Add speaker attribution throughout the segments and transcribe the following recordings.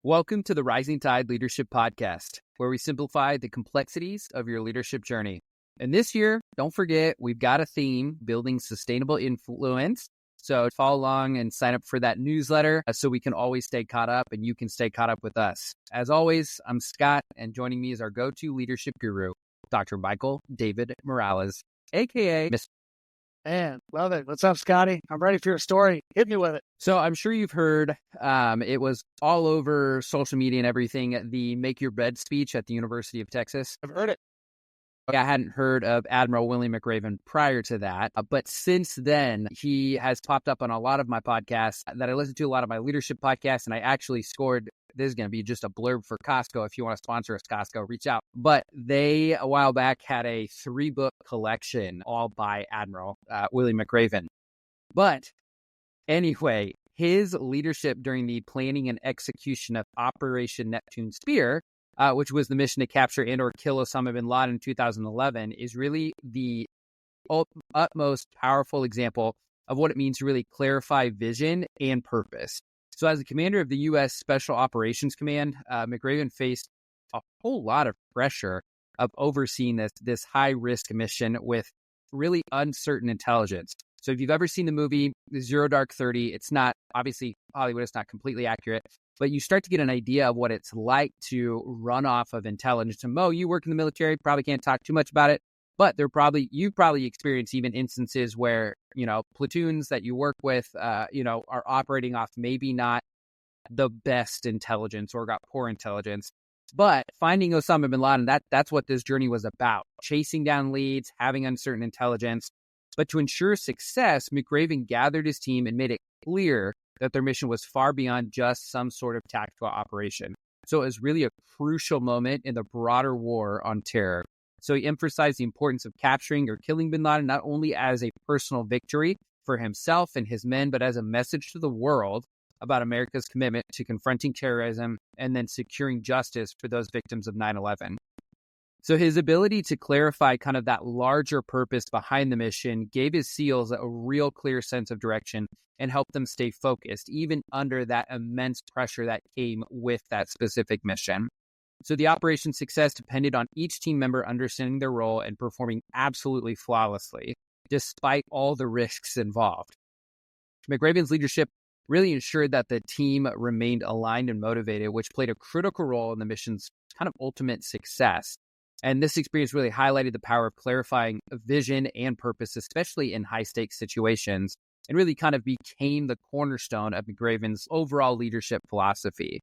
Speaker 1: Welcome to the Rising Tide Leadership Podcast, where we simplify the complexities of your leadership journey. And this year, don't forget, we've got a theme, building sustainable influence. So follow along and sign up for that newsletter so we can always stay caught up and you can stay caught up with us. As always, I'm Scott, and joining me is our go-to leadership guru, Dr. Michael David Morales, a.k.a. Mr.
Speaker 2: Man, love it. What's up, Scotty? I'm ready for your story. Hit me with it.
Speaker 1: So I'm sure you've heard, it was all over social media and everything, the Make Your Bed speech at the University of Texas.
Speaker 2: I've heard it.
Speaker 1: I hadn't heard of Admiral McRaven prior to that, but since then, he has popped up on a lot of my podcasts that I listen to, a lot of my leadership podcasts, and I actually scored, this is going to be just a blurb for Costco. If you want to sponsor us, Costco, reach out. But they, a while back, had a 3-book collection all by Admiral McRaven. But anyway, his leadership during the planning and execution of Operation Neptune Spear, which was the mission to capture and or kill Osama bin Laden in 2011, is really the utmost powerful example of what it means to really clarify vision and purpose. So as the commander of the U.S. Special Operations Command, McRaven faced a whole lot of pressure of overseeing this high-risk mission with really uncertain intelligence. So if you've ever seen the movie Zero Dark 30, it's not, obviously, Hollywood is not completely accurate, but you start to get an idea of what it's like to run off of intelligence. And Mo, you work in the military, probably can't talk too much about it, but you probably experience even instances where, platoons that you work with, are operating off maybe not the best intelligence or got poor intelligence. But finding Osama bin Laden, that's what this journey was about. Chasing down leads, having uncertain intelligence. But to ensure success, McRaven gathered his team and made it clear that their mission was far beyond just some sort of tactical operation. So it was really a crucial moment in the broader war on terror. So he emphasized the importance of capturing or killing bin Laden not only as a personal victory for himself and his men, but as a message to the world about America's commitment to confronting terrorism and then securing justice for those victims of 9/11. So his ability to clarify kind of that larger purpose behind the mission gave his SEALs a real clear sense of direction and helped them stay focused, even under that immense pressure that came with that specific mission. So the operation's success depended on each team member understanding their role and performing absolutely flawlessly, despite all the risks involved. McRaven's leadership really ensured that the team remained aligned and motivated, which played a critical role in the mission's kind of ultimate success. And this experience really highlighted the power of clarifying vision and purpose, especially in high-stakes situations, and really kind of became the cornerstone of McRaven's overall leadership philosophy.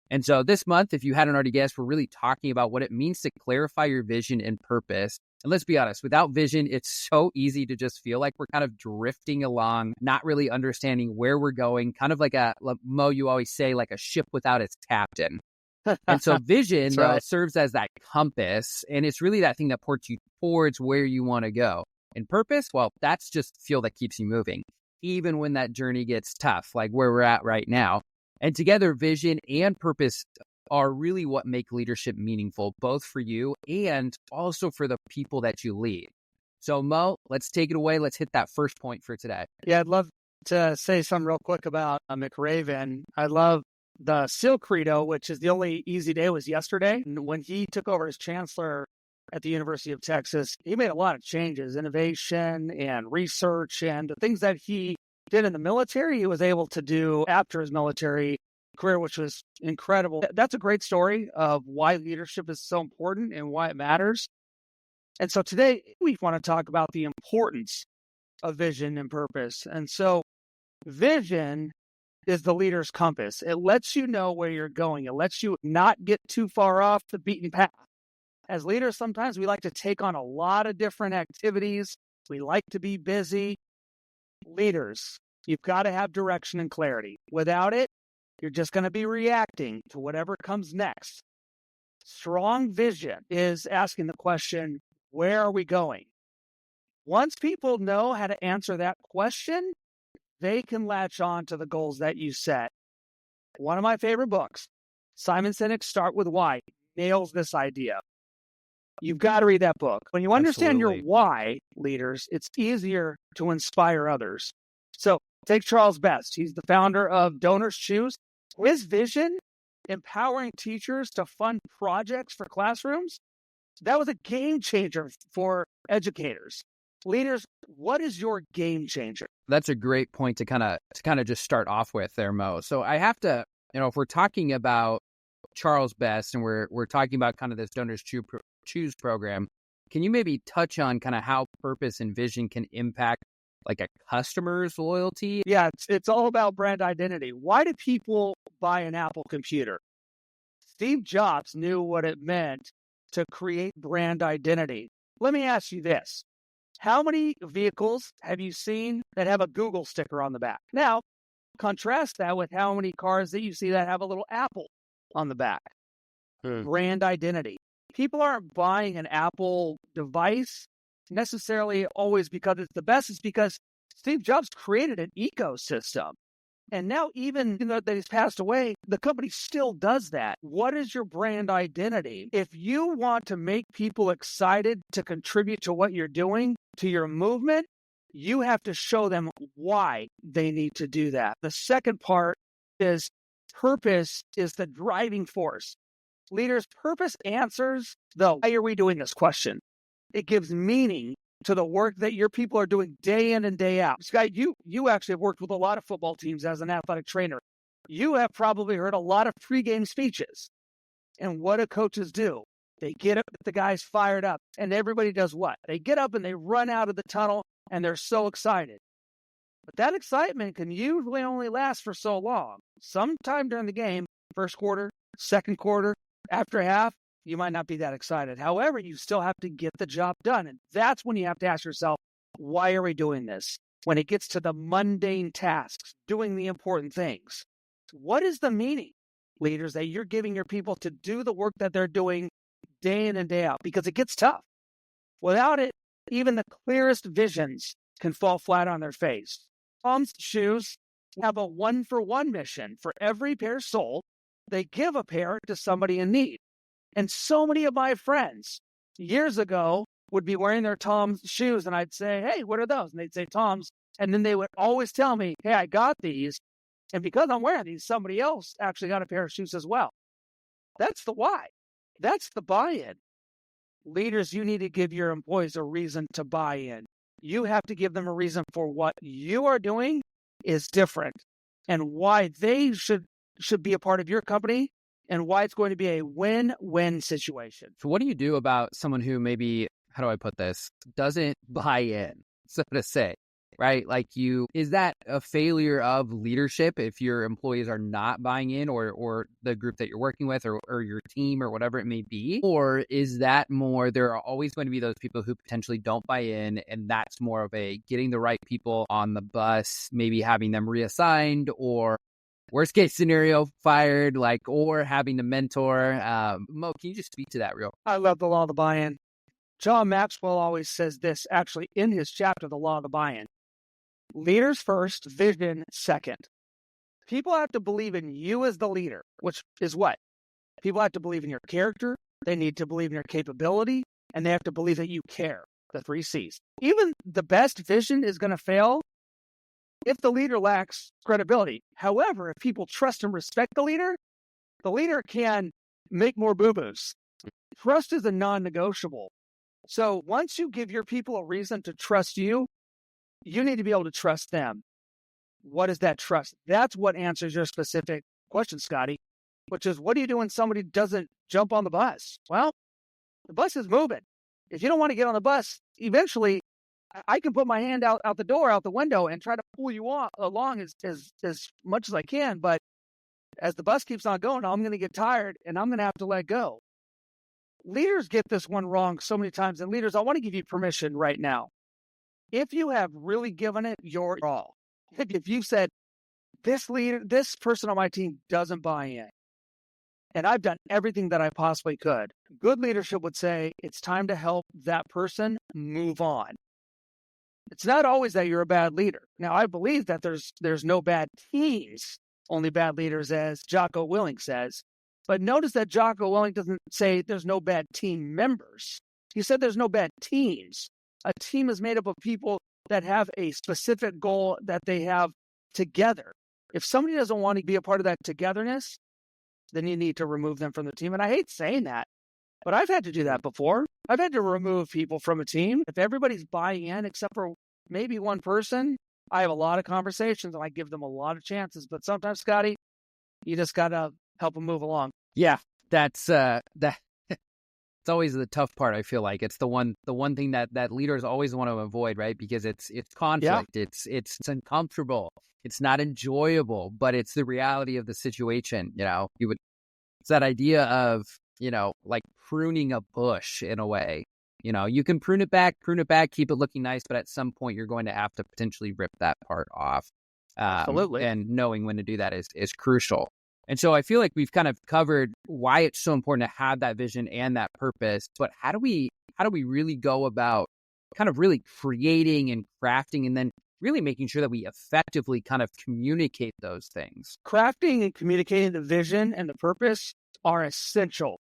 Speaker 1: And so this month, if you hadn't already guessed, we're really talking about what it means to clarify your vision and purpose. And let's be honest, without vision, it's so easy to just feel like we're kind of drifting along, not really understanding where we're going, kind of like Mo, you always say, like a ship without its captain. And so vision serves as that compass, and it's really that thing that ports you towards where you want to go. And purpose, well, that's just fuel that keeps you moving, even when that journey gets tough, like where we're at right now. And together, vision and purpose are really what make leadership meaningful, both for you and also for the people that you lead. So Mo, let's take it away. Let's hit that first point for today.
Speaker 2: Yeah, I'd love to say something real quick about McRaven. I love the SEAL Credo, which is the only easy day was yesterday. And when he took over as chancellor at the University of Texas, he made a lot of changes, innovation and research, and the things that he did in the military, he was able to do after his military career, which was incredible. That's a great story of why leadership is so important and why it matters. And so today we want to talk about the importance of vision and purpose. And so vision is the leader's compass. It lets you know where you're going. It lets you not get too far off the beaten path. As leaders, sometimes we like to take on a lot of different activities. We like to be busy. Leaders, you've got to have direction and clarity. Without it, you're just going to be reacting to whatever comes next. Strong vision is asking the question, where are we going? Once people know how to answer that question, they can latch on to the goals that you set. One of my favorite books, Simon Sinek's Start With Why, nails this idea. You've got to read that book. When you understand your why, leaders, it's easier to inspire others. So take Charles Best. He's the founder of Donors Choose. His vision empowering teachers to fund projects for classrooms. That was a game changer for educators. Leaders, what is your game changer?
Speaker 1: That's a great point to kind of just start off with there, Mo. So I have to, if we're talking about Charles Best and we're talking about kind of this Donors Choose program, can you maybe touch on kind of how purpose and vision can impact like a customer's loyalty?
Speaker 2: Yeah, it's all about brand identity. Why do people buy an Apple computer? Steve Jobs knew what it meant to create brand identity. Let me ask you this. How many vehicles have you seen that have a Google sticker on the back? Now, contrast that with how many cars that you see that have a little Apple on the back. Brand identity. People aren't buying an Apple device necessarily always because it's the best. It's because Steve Jobs created an ecosystem. And now, even that he's passed away, the company still does that. What is your brand identity? If you want to make people excited to contribute to what you're doing, to your movement, you have to show them why they need to do that. The second part is purpose is the driving force. Leaders, purpose answers the why are we doing this question. It gives meaning to the work that your people are doing day in and day out. Scott, you actually have worked with a lot of football teams as an athletic trainer. You have probably heard a lot of pregame speeches. And what do coaches do? They get the guys fired up. And everybody does what? They get up and they run out of the tunnel and they're so excited. But that excitement can usually only last for so long. Sometime during the game, first quarter, second quarter, after half, you might not be that excited. However, you still have to get the job done. And that's when you have to ask yourself, why are we doing this? When it gets to the mundane tasks, doing the important things, what is the meaning, leaders, that you're giving your people to do the work that they're doing day in and day out? Because it gets tough. Without it, even the clearest visions can fall flat on their face. Tom's Shoes have a 1-for-1 mission. For every pair sold, they give a pair to somebody in need. And so many of my friends years ago would be wearing their Tom's shoes, and I'd say, hey, what are those? And they'd say Tom's. And then they would always tell me, hey, I got these. And because I'm wearing these, somebody else actually got a pair of shoes as well. That's the why. That's the buy-in. Leaders, you need to give your employees a reason to buy in. You have to give them a reason for what you are doing is different and why they should be a part of your company and why it's going to be a win-win situation.
Speaker 1: So what do you do about someone who maybe, how do I put this, doesn't buy in, so to say, right? Like is that a failure of leadership if your employees are not buying in or the group that you're working with or your team or whatever it may be? Or is that more, there are always going to be those people who potentially don't buy in and that's more of a getting the right people on the bus, maybe having them reassigned or worst case scenario, fired, or having to mentor. Mo, can you just speak to that real?
Speaker 2: I love the law of the buy-in. John Maxwell always says this, actually, in his chapter, The Law of the Buy-in. Leaders first, vision second. People have to believe in you as the leader, which is what? People have to believe in your character, they need to believe in your capability, and they have to believe that you care, the 3 C's. Even the best vision is going to fail if the leader lacks credibility. However, if people trust and respect the leader can make more boo-boos. Trust is a non-negotiable. So once you give your people a reason to trust you, you need to be able to trust them. What is that trust? That's what answers your specific question, Scotty, which is, what do you do when somebody doesn't jump on the bus? Well, the bus is moving. If you don't want to get on the bus, eventually I can put my hand out the door, out the window, and try to pull you along as much as I can. But as the bus keeps on going, I'm going to get tired, and I'm going to have to let go. Leaders get this one wrong so many times. And leaders, I want to give you permission right now. If you have really given it your all, if you said, this person on my team doesn't buy in, and I've done everything that I possibly could, good leadership would say, it's time to help that person move on. It's not always that you're a bad leader. Now, I believe that there's no bad teams, only bad leaders, as Jocko Willink says. But notice that Jocko Willink doesn't say there's no bad team members. He said there's no bad teams. A team is made up of people that have a specific goal that they have together. If somebody doesn't want to be a part of that togetherness, then you need to remove them from the team. And I hate saying that, but I've had to do that before. I've had to remove people from a team. If everybody's buying in except for maybe one person, I have a lot of conversations and I give them a lot of chances. But sometimes, Scotty, you just got to help them move along.
Speaker 1: Yeah, that's it's always the tough part. I feel like it's the one thing that leaders always want to avoid, right? Because it's conflict. Yeah. It's uncomfortable. It's not enjoyable, but it's the reality of the situation. It's that idea of, like pruning a bush in a way. You can prune it back, keep it looking nice, but at some point you're going to have to potentially rip that part off.
Speaker 2: Absolutely.
Speaker 1: And knowing when to do that is crucial. And so I feel like we've kind of covered why it's so important to have that vision and that purpose. But how do we really go about kind of really creating and crafting and then really making sure that we effectively kind of communicate those things?
Speaker 2: Crafting and communicating the vision and the purpose are essential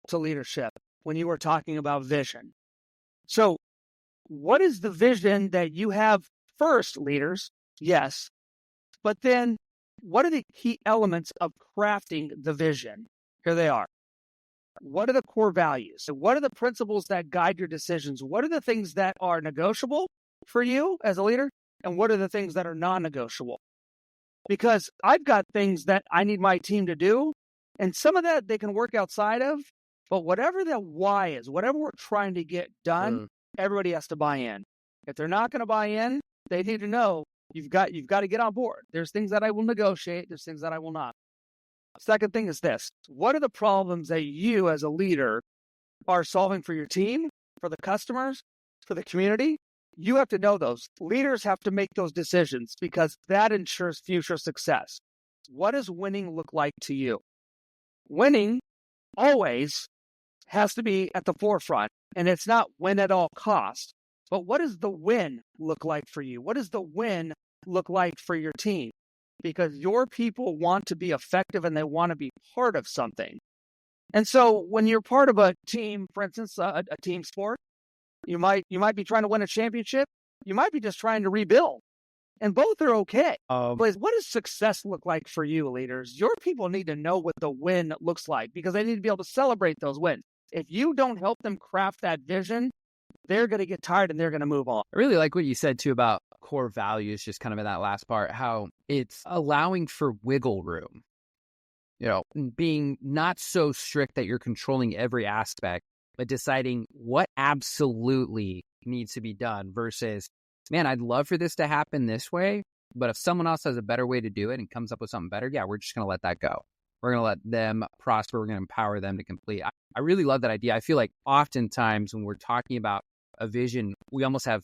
Speaker 2: to leadership when you are talking about vision. So what is the vision that you have first, leaders? Yes. But then what are the key elements of crafting the vision? Here they are. What are the core values? So what are the principles that guide your decisions? What are the things that are negotiable for you as a leader? And what are the things that are non-negotiable? Because I've got things that I need my team to do, and some of that they can work outside of, but whatever the why is, whatever we're trying to get done, everybody has to buy in. If they're not going to buy in, they need to know you've got to get on board. There's things that I will negotiate. There's things that I will not. Second thing is this. What are the problems that you as a leader are solving for your team, for the customers, for the community? You have to know those. Leaders have to make those decisions because that ensures future success. What does winning look like to you? Winning always has to be at the forefront, and it's not win at all costs. But what does the win look like for you? What does the win look like for your team? Because your people want to be effective and they want to be part of something. And so when you're part of a team, for instance, a team sport, you might be trying to win a championship. You might be just trying to rebuild. And both are okay. But what does success look like for you, leaders? Your people need to know what the win looks like because they need to be able to celebrate those wins. If you don't help them craft that vision, they're going to get tired and they're going to move on.
Speaker 1: I really like what you said, too, about core values, just kind of in that last part, how it's allowing for wiggle room, being not so strict that you're controlling every aspect, but deciding what absolutely needs to be done versus, man, I'd love for this to happen this way, but if someone else has a better way to do it and comes up with something better, yeah, we're just going to let that go. We're going to let them prosper. We're going to empower them to complete. I really love that idea. I feel like oftentimes when we're talking about a vision, we almost have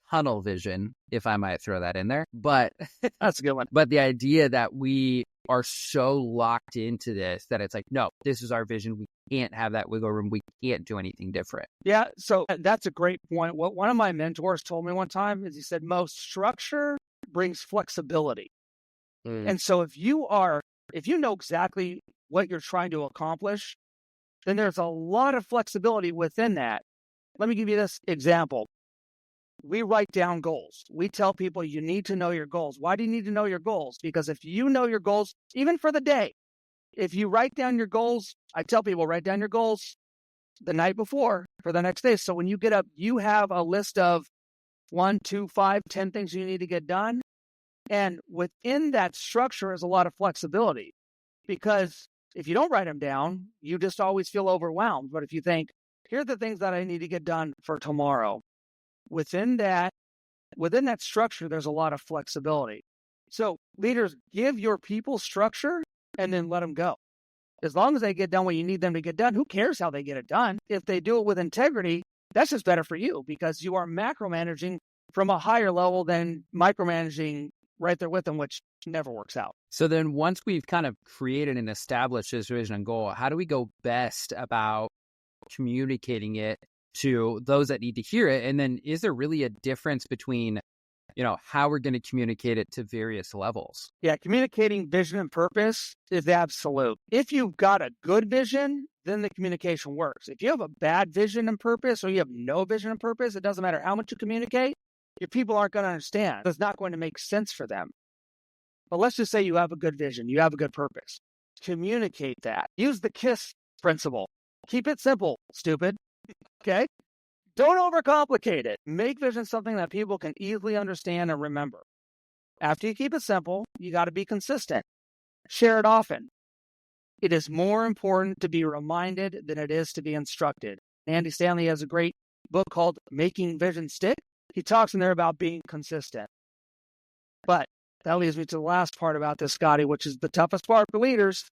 Speaker 1: tunnel vision, if I might throw that in there. But
Speaker 2: that's a good one.
Speaker 1: But the idea that we are so locked into this that it's like, no, this is our vision. We can't have that wiggle room. We can't do anything different.
Speaker 2: Yeah, so that's a great point. What one of my mentors told me one time is he said, most structure brings flexibility. And so if you know exactly what you're trying to accomplish, then there's a lot of flexibility within that. Let me give you this example. We write down goals. We tell people you need to know your goals. Why do you need to know your goals? Because if you know your goals, even for the day, if you write down your goals, I tell people write down your goals the night before for the next day. So when you get up, you have a list of 1, 2, 5, 10 things you need to get done. And within that structure is a lot of flexibility because if you don't write them down, you just always feel overwhelmed. But if you think, here are the things that I need to get done for tomorrow, within that structure, there's a lot of flexibility. So leaders, give your people structure and then let them go. As long as they get done what you need them to get done, who cares how they get it done? If they do it with integrity, that's just better for you because you are macromanaging from a higher level than micromanaging right there with them, which never works out.
Speaker 1: So then once we've kind of created and established this vision and goal, how do we go best about communicating it to those that need to hear it? And then is there really a difference between, how we're going to communicate it to various levels?
Speaker 2: Yeah, communicating vision and purpose is absolute. If you've got a good vision, then the communication works. If you have a bad vision and purpose or you have no vision and purpose, it doesn't matter how much you communicate, your people aren't going to understand. It's not going to make sense for them. But let's just say you have a good vision, you have a good purpose. Communicate that. Use the KISS principle. Keep it simple, stupid. Okay? Don't overcomplicate it. Make vision something that people can easily understand and remember. After you keep it simple, you got to be consistent. Share it often. It is more important to be reminded than it is to be instructed. Andy Stanley has a great book called Making Vision Stick. He talks in there about being consistent. But that leads me to the last part about this, Scotty, which is the toughest part for leaders.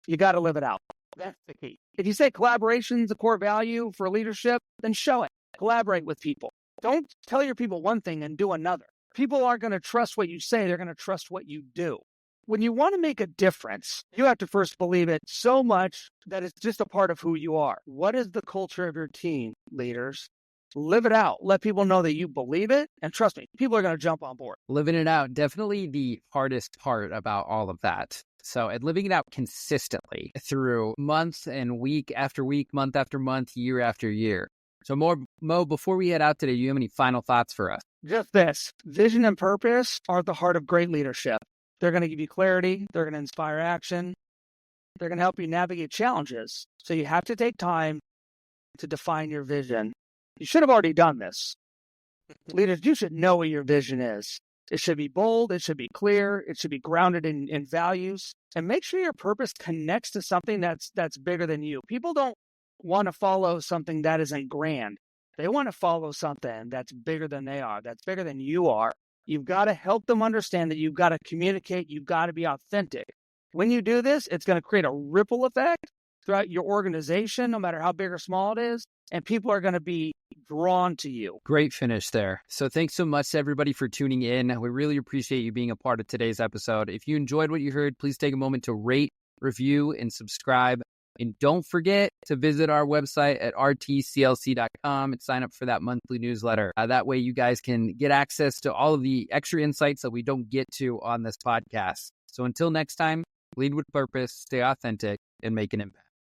Speaker 2: You got to live it out. That's the key. If you say collaboration is a core value for leadership, then show it. Collaborate with people. Don't tell your people one thing and do another. People aren't going to trust what you say. They're going to trust what you do. When you want to make a difference, you have to first believe it so much that it's just a part of who you are. What is the culture of your team, leaders? Live it out. Let people know that you believe it. And trust me, people are going to jump on board.
Speaker 1: Living it out, definitely the hardest part about all of that. So, and living it out consistently through month and week after week, month after month, year after year. So Mo, before we head out today, do you have any final thoughts for us?
Speaker 2: Just this. Vision and purpose are at the heart of great leadership. They're going to give you clarity. They're going to inspire action. They're going to help you navigate challenges. So you have to take time to define your vision. You should have already done this. Leaders, you should know what your vision is. It should be bold. It should be clear. It should be grounded in values. And make sure your purpose connects to something that's bigger than you. People don't want to follow something that isn't grand. They want to follow something that's bigger than they are, that's bigger than you are. You've got to help them understand that you've got to communicate. You've got to be authentic. When you do this, it's going to create a ripple effect throughout your organization, no matter how big or small it is. And people are going to be drawn to you.
Speaker 1: Great finish there. So thanks so much to everybody for tuning in. We really appreciate you being a part of today's episode. If you enjoyed what you heard, please take a moment to rate, review, and subscribe. And don't forget to visit our website at rtclc.com and sign up for that monthly newsletter. That way you guys can get access to all of the extra insights that we don't get to on this podcast. So until next time, lead with purpose, stay authentic, and make an impact.